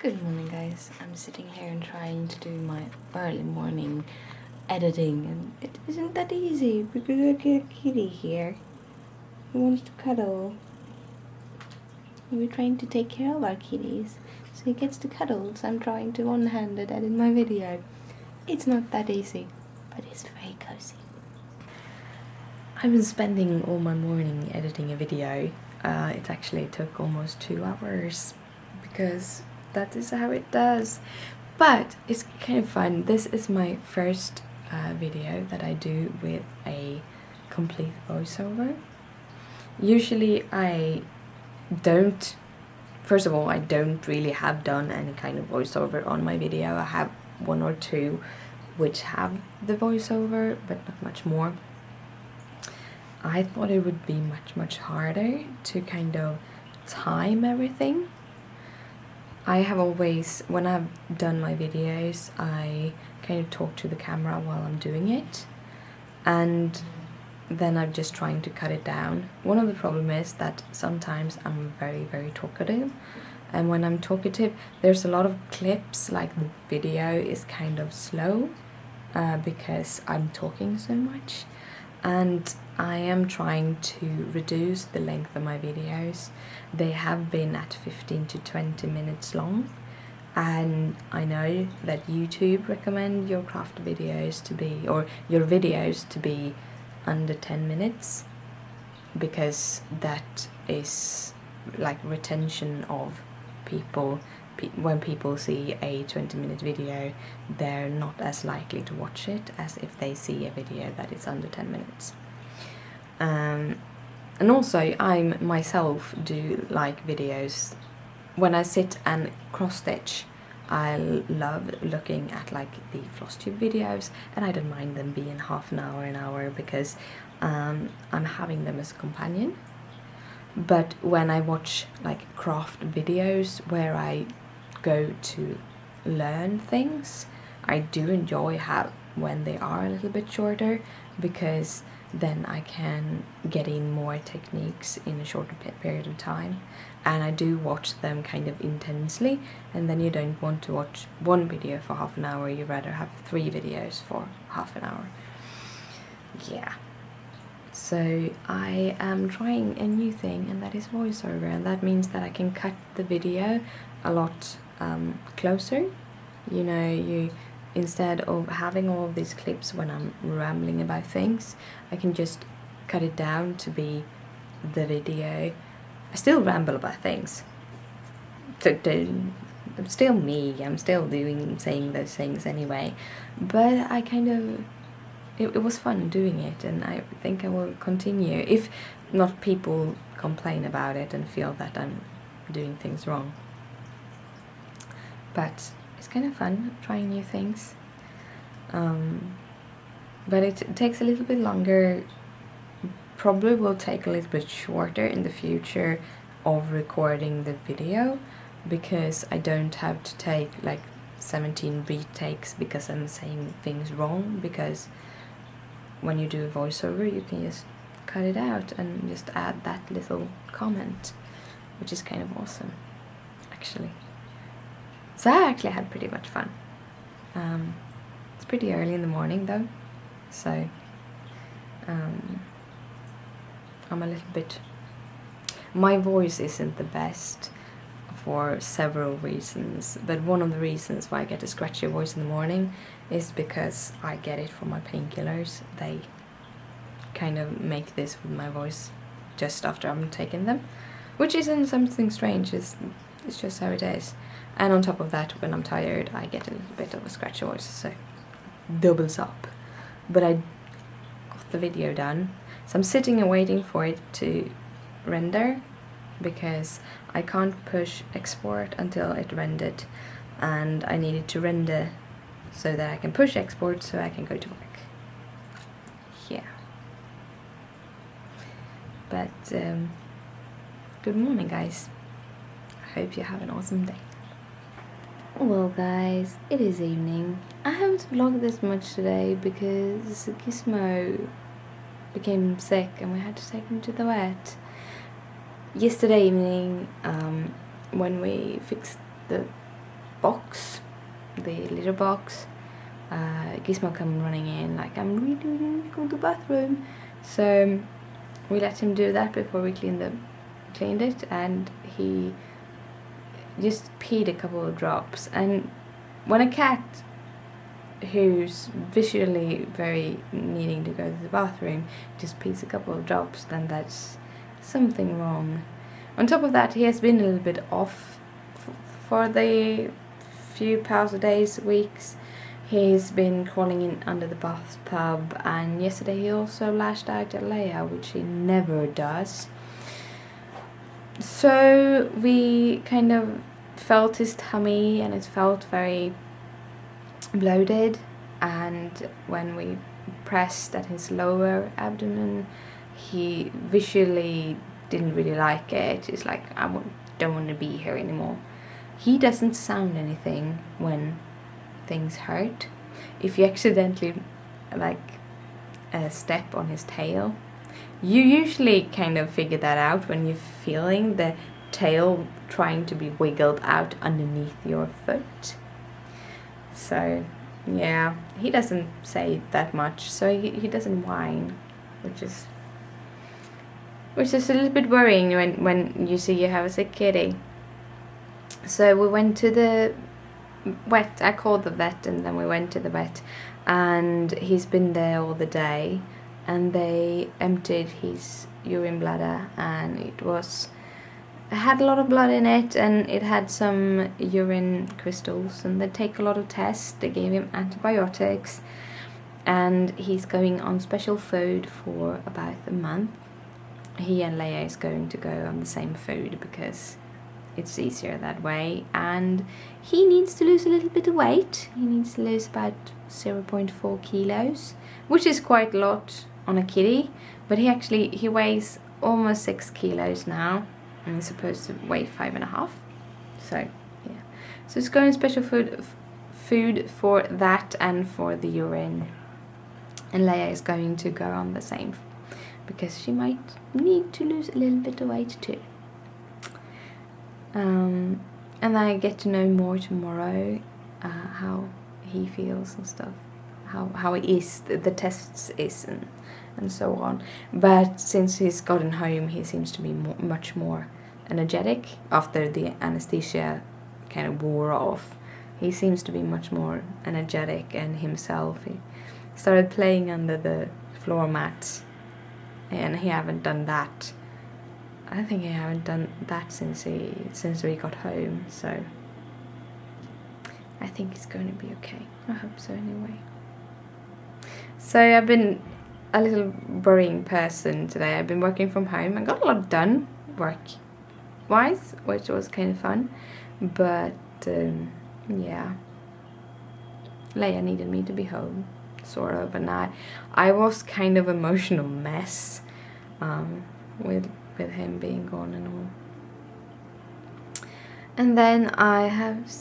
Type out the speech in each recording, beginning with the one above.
Good morning, guys. I'm sitting here and trying to do my early morning editing, and it isn't that easy because I get a kitty here who wants to cuddle. We're trying to take care of our kitties, so he gets to cuddle, so I'm trying to one-handed edit my video. It's not that easy, but it's very cozy. I've been spending all my morning editing a video. It actually took almost 2 hours because that is how it does. But it's kind of fun. This is my first video that I do with a complete voiceover. Usually I don't, first of all, I don't really have done any kind of voiceover on my video. I have 1 or 2 which have the voiceover, but not much more. I thought it would be much harder to kind of time everything. I have always, when I've done my videos, I kind of talk to the camera while I'm doing it, and then I'm just trying to cut it down. One of the problems is that sometimes I'm very talkative, and when I'm talkative there's a lot of clips, like the video is kind of slow because I'm talking so much, and I am trying to reduce the length of my videos. They have been at 15 to 20 minutes long, and I know that YouTube recommend your craft videos to be, or your videos to be under 10 minutes, because that is like retention of people. When people see a 20-minute video, they're not as likely to watch it as if they see a video that is under 10 minutes. And also I myself do like videos when I sit and cross stitch. I love looking at like the FlossTube videos, and I don't mind them being half an hour, because I'm having them as a companion. But when I watch like craft videos where I go to learn things, I do enjoy when they are a little bit shorter, because then I can get in more techniques in a shorter period of time, and I do watch them kind of intensely, and then you don't want to watch one video for half an hour, you rather have 3 videos for half an hour. Yeah. So I am trying a new thing, and that is voiceover, and that means that I can cut the video a lot closer. You know, instead of having all of these clips when I'm rambling about things, I can just cut it down to be the video. I still ramble about things. I'm still me, I'm still saying those things anyway, but I kind of, it was fun doing it, and I think I will continue, if not people complain about it and feel that I'm doing things wrong. But it's kind of fun trying new things. But it takes a little bit longer, probably will take a little bit shorter in the future of recording the video, because I don't have to take like 17 retakes because I'm saying things wrong, because when you do a voiceover you can just cut it out and just add that little comment, which is kind of awesome actually. So I actually had pretty much fun. It's pretty early in the morning though, so I'm a little bit, my voice isn't the best for several reasons, but one of the reasons why I get a scratchy voice in the morning is because I get it from my painkillers. They kind of make this with my voice just after I'm taking them, which isn't something strange, it's just how it is. And on top of that, when I'm tired, I get a little bit of a scratchy voice, so doubles up. But I got the video done, so I'm sitting and waiting for it to render, because I can't push export until it rendered, and I needed to render so that I can push export so I can go to work. Yeah. But good morning, guys. I hope you have an awesome day. Well guys, it is evening. I haven't vlogged this much today because Gizmo became sick and we had to take him to the vet. Yesterday evening, when we fixed the box, the litter box. Gizmo come running in like, I'm really going to go to the bathroom. So we let him do that before we cleaned it, and he just peed a couple of drops. And when a cat who's visually very needing to go to the bathroom just pees a couple of drops, then that's something wrong. On top of that, he has been a little bit off for the few past days, weeks. He's been crawling in under the bathtub, and yesterday he also lashed out at Leia, which he never does. So we kind of felt his tummy, and it felt very bloated, and when we pressed at his lower abdomen, he visually didn't really like it. He's like, don't want to be here anymore. He doesn't sound anything when things hurt. If you accidentally step on his tail, you usually kind of figure that out when you're feeling the tail trying to be wiggled out underneath your foot. So yeah, he doesn't say that much, so he doesn't whine, which is a little bit worrying when you see you have a sick kitty. So we went to the vet. I called the vet, and then we went to the vet, and he's been there all the day, and they emptied his urine bladder, and it had a lot of blood in it, and it had some urine crystals, and they take a lot of tests. They gave him antibiotics, and he's going on special food for about a month. He and Leia is going to go on the same food because it's easier that way, and he needs to lose a little bit of weight. He needs to lose about 0.4 kilos, which is quite a lot on a kitty, but he weighs almost 6 kilos now, and he's supposed to weigh 5.5. So yeah, so it's going special food for that and for the urine, and Leia is going to go on the same because she might need to lose a little bit of weight too. And I get to know more tomorrow, how he feels and stuff, how it is, the tests is, and so on. But since he's gotten home, he seems to be much more energetic after the anesthesia kind of wore off. He seems to be much more energetic and himself. He started playing under the floor mat, and he haven't done that. I think I haven't done that since we got home, so I think it's going to be okay. I hope so anyway. So I've been a little worrying person today. I've been working from home. I got a lot done work-wise, which was kind of fun, but yeah, Leia needed me to be home, sort of, and I was kind of emotional mess with him being gone and all. And then I have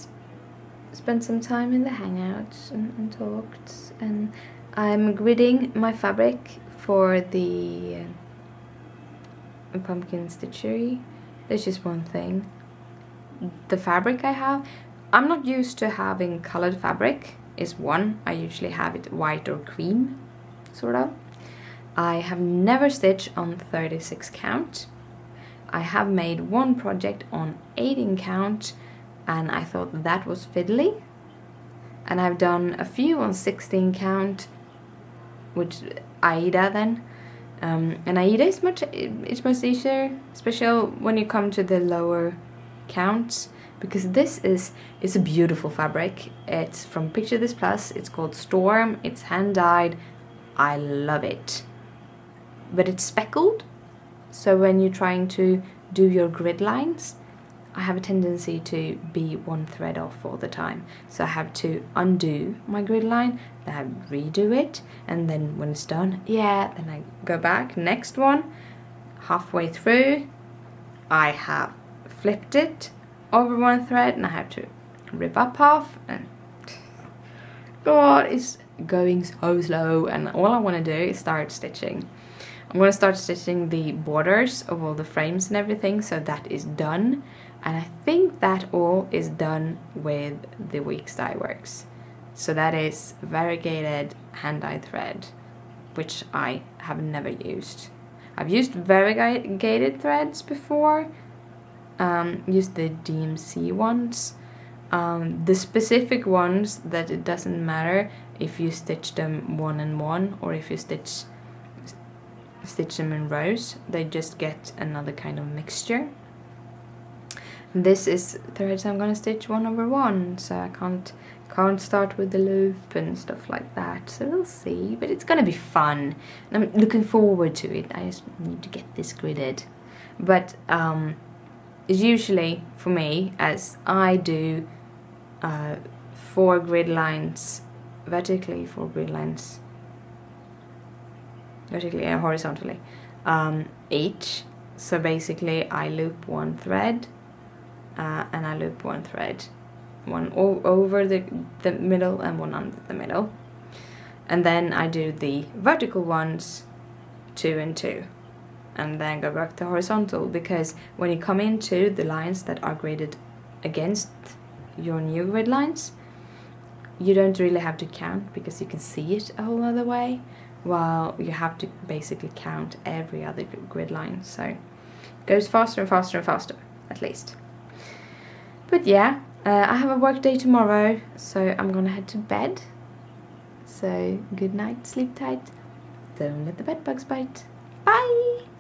spent some time in the hangouts and talked, and I'm gridding my fabric for the pumpkin stitchery. There's just one thing. The fabric I have, I'm not used to having colored fabric, is one. I usually have it white or cream, sort of. I have never stitched on 36 count. I have made one project on 18 count, and I thought that was fiddly. And I've done a few on 16 count, which Aida then. And Aida is much easier, especially when you come to the lower counts, because this is a beautiful fabric. It's from Picture This Plus. It's called Storm. It's hand dyed. I love it. But it's speckled, so when you're trying to do your grid lines, I have a tendency to be one thread off all the time. So I have to undo my grid line, then I redo it, and then when it's done, then I go back, next one, halfway through, I have flipped it over one thread, and I have to rip up half, and God, it's going so slow, and all I want to do is start stitching. I'm going to start stitching the borders of all the frames and everything, so that is done. And I think that all is done with the Weeks Dye Works. So that is variegated hand-dyed thread, which I have never used. I've used variegated threads before, used the DMC ones. The specific ones that it doesn't matter if you stitch them one and one or if you stitch them in rows, they just get another kind of mixture. This is threads I'm gonna stitch 1/1, so I can't start with the loop and stuff like that, so we'll see, but it's gonna be fun. I'm looking forward to it. I just need to get this gridded. But usually for me, as I do 4 grid lines vertically, 4 grid lines vertically and horizontally each. So basically I loop 1 thread and I loop 1 thread, one over the middle and one under the middle, and then I do the vertical ones 2 and 2, and then go back to horizontal, because when you come into the lines that are graded against your new grid lines, you don't really have to count because you can see it a whole other way, while you have to basically count every other grid line, so it goes faster and faster and faster, at least. But yeah, I have a work day tomorrow, so I'm gonna head to bed. So good night, sleep tight, don't let the bed bugs bite. Bye!